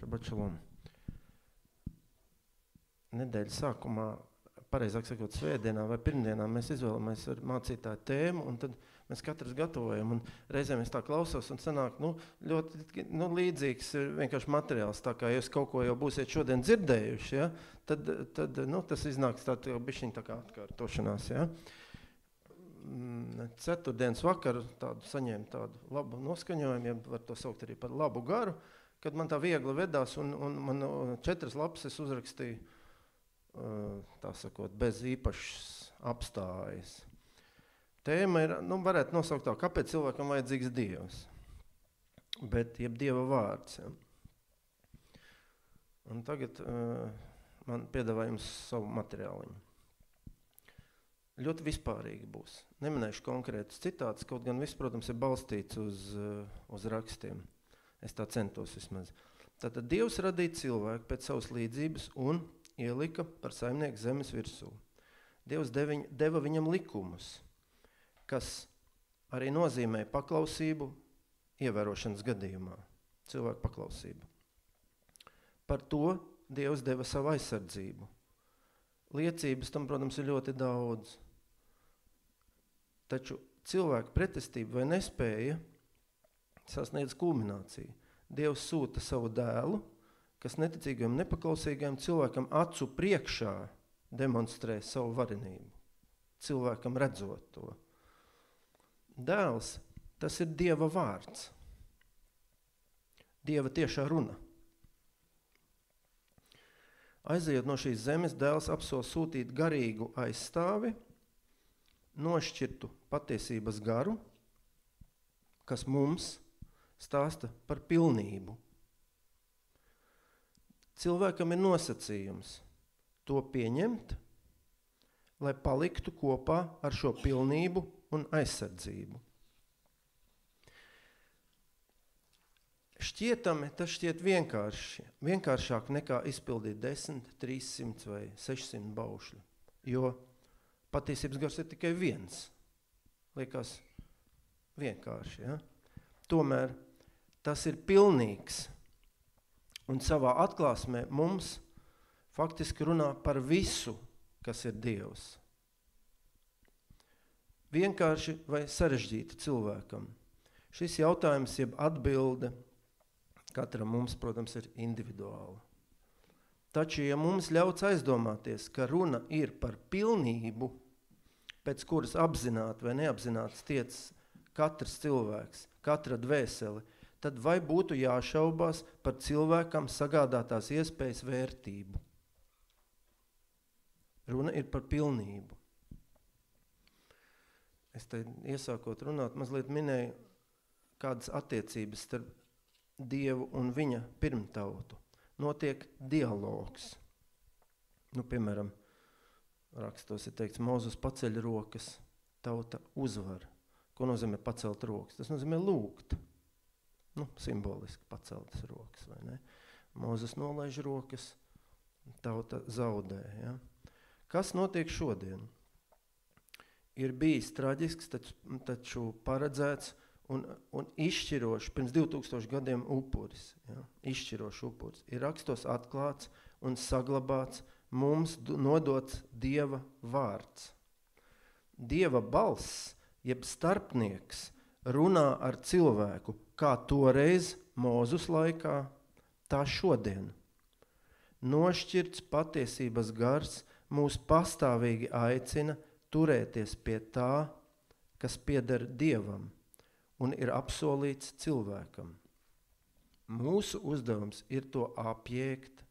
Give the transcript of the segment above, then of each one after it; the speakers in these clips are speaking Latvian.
Šabat šalom. Nedēļas sākumā, pareizāk sakot, svētdienā vai pirmdienā mēs izvēlamies ar mācītāju tēmu, un tad mēs katrs gatavojam, un reizēm es tā klausos, un sanāk, ļoti līdzīgs vienkārši materiāls, tā kā jūs kaut ko jau būsiet šodien dzirdējuši, ja, tad tas iznāks tā bišķiņ tā kā atkārtošanās, ja. Ceturtdienas vakaru saņēmu tādu labu noskaņojumu, ja var to saukt arī par labu garu, kad man tā viegli vedās, un man 4 lapas es uzrakstīju, tā sakot, bez īpašas apstājas. Tēma ir, varētu nosaukt tā, kāpēc cilvēkam vajadzīgs Dievs, bet jeb Dieva vārds. Ja. Un tagad man piedāvā jums savu materiāliņu. Ļoti vispārīgi būs. Neminēšu konkrētus citātus, kaut gan viss, protams, ir balstīts uz rakstiem. Es tā centos vismaz. Tātad Dievs radīja cilvēku pēc savas līdzības un ielika par saimnieku zemes virsū. Dievs deva viņam likumus, kas arī nozīmē paklausību ievērošanas gadījumā. Cilvēku paklausību. Par to Dievs deva savu aizsardzību. Liecības tam, protams, ir ļoti daudz. Taču cilvēku pretestība vai nespēja sasniedz kulmināciju. Dievs sūta savu dēlu, kas neticīgajam, nepaklausīgajam cilvēkam acu priekšā demonstrē savu varenību. Cilvēkam redzot to. Dēls, tas ir Dieva vārds. Dieva tiešā runa. Aizejot no šīs zemes, dēls apsola sūtīt garīgu aizstāvi, nošķirtu patiesības garu, kas mums stāsta par pilnību. Cilvēkam ir nosacījums to pieņemt, lai paliktu kopā ar šo pilnību un aizsardzību. Šķietami, tas šķiet vienkāršāk nekā izpildīt 10, 300 vai 600 baušļu, jo patiesības gars ir tikai viens. Liekas vienkārši, ja? Tomēr tas ir pilnīgs un savā atklāsmē mums faktiski runā par visu, kas ir Dievs. Vienkārši vai sarežģīti cilvēkam. Šis jautājums, jeb atbilde, katram mums, protams, ir individuāla. Taču, ja mums ļauts aizdomāties, ka runa ir par pilnību, pēc kuras apzināti vai neapzināti tiec katrs cilvēks, katra dvēsele, tad vai būtu jāšaubās par cilvēkam sagādātās iespējas vērtību? Runa ir par pilnību. Es te iesākot runāt, mazliet minēju kādas attiecības starp Dievu un viņa pirmtautu. Notiek dialogs. Piemēram, rakstos ir teikts, Mozus paceļ rokas, tauta uzvar. Ko nozīmē pacelt rokas? Tas nozīmē lūgt. Simboliski paceltas rokas, vai ne? Mozus nolaiž rokas, tauta zaudē. Ja? Kas notiek šodien? Ir bijis traģisks, taču paredzēts un izšķiroši, pirms 2000 gadiem upuris, ja, izšķiroši upuris, ir rakstos atklāts un saglabāts mums nodots Dieva vārds. Dieva balss, jeb starpnieks, runā ar cilvēku, kā toreiz Mozus laikā, tā šodien. Nošķirts patiesības gars mūs pastāvīgi aicina turēties pie tā, kas pieder Dievam un ir apsolīts cilvēkam. Mūsu uzdevums ir to apjēgt,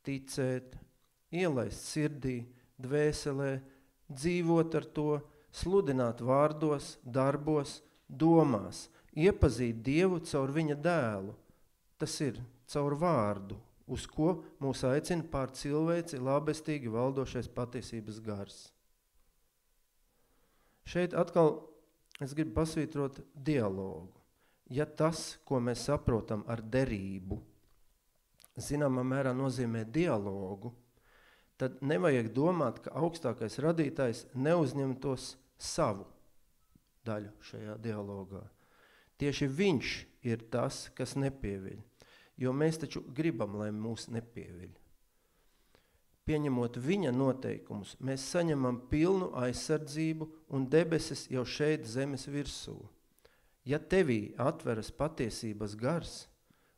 ticēt, ielaist sirdī, dvēselē, dzīvot ar to, sludināt vārdos, darbos, domās, iepazīt Dievu caur viņa dēlu. Tas ir caur vārdu, uz ko mūs aicina pār cilvēci labestīgi valdošais patiesības gars. Šeit atkal es gribu pasvītrot dialogu. Ja tas, ko mēs saprotam ar derību, zināmā mērā nozīmē dialogu, tad nevajag domāt, ka augstākais radītājs neuzņemtos savu daļu šajā dialogā. Tieši viņš ir tas, kas nepieviļ. jo mēs taču gribam, lai mūs nepieviļ. Pieņemot viņa noteikumus, mēs saņemam pilnu aizsardzību un debesis jau šeit zemes virsū. Ja tevī atveras patiesības gars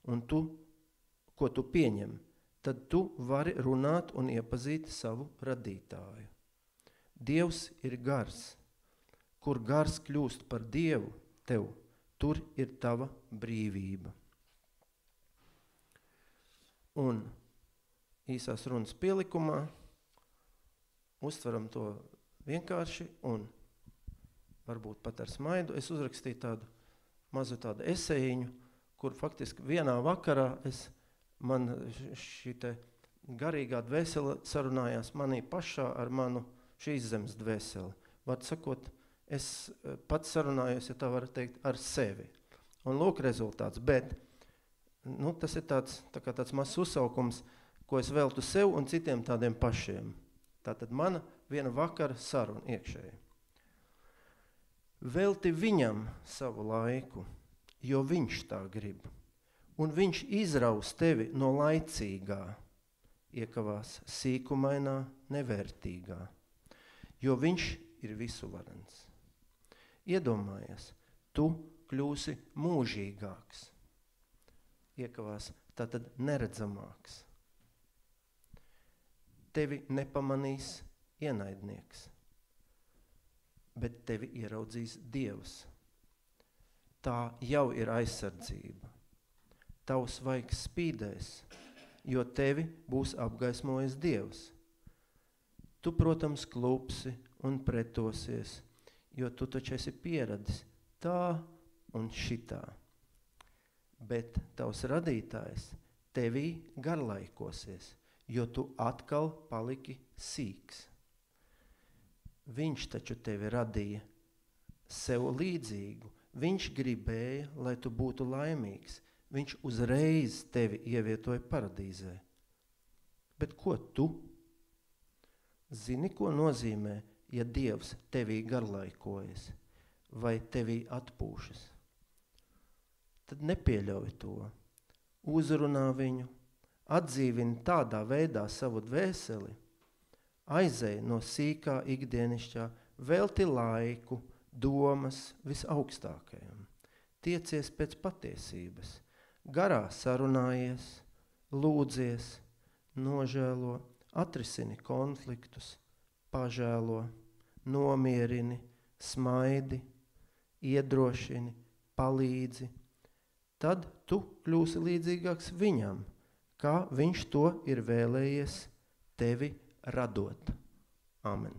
un ko tu pieņem, tad tu vari runāt un iepazīt savu radītāju. Dievs ir gars. Kur gars kļūst par Dievu tev, tur ir tava brīvība. Un īsās runas pielikumā uztveram to vienkārši un varbūt pat ar smaidu. Es uzrakstīju tādu mazu tādu esejiņu, kur faktiski vienā vakarā man šī te garīgā dvēsele sarunājās manī pašā ar manu šīs zemes dvēseli. Var sakot, es pats sarunājos, ja tā var teikt, ar sevi. Un lūk rezultāts, bet tas ir tāds mazs uzsaukums, ko es veltu sev un citiem tādiem pašiem. Tātad mana viena vakara saruna iekšēji. Velti viņam savu laiku, jo viņš tā grib. Un viņš izraus tevi no laicīgā, iekavās sīkumainā, nevērtīgā, jo viņš ir visuvarens. Iedomājies, tu kļūsi mūžīgāks, iekavās tātad neredzamāks. Tevi nepamanīs ienaidnieks, bet tevi ieraudzīs Dievs. Tā jau ir aizsardzība. Tavs vaigs spīdēs, jo tevi būs apgaismojis Dievs. Tu, protams, klupsi un pretosies, jo tu taču esi pieradis tā un šitā. Bet tavs radītājs tevī garlaikosies, jo tu atkal paliki sīks. Viņš taču tevi radīja sev līdzīgu. Viņš gribēja, lai tu būtu laimīgs. Viņš uzreiz tevi ievietoja paradīzē. Bet ko tu? Zini, ko nozīmē, ja Dievs tevī garlaikojas vai tevī atpūšas? Tad nepieļauj to. Uzrunā viņu, atdzīvini tādā veidā savu dvēseli, aizej no sīkā ikdienišķā, velti laiku, domas visaugstākajam. Tiecies pēc patiesības, garā sarunājies, lūdzies, nožēlo, atrisini konfliktus, pažēlo, nomierini, smaidi, iedrošini, palīdzi. Tad tu kļūsi līdzīgāks viņam, kā viņš to ir vēlējies tevi radot. Amen.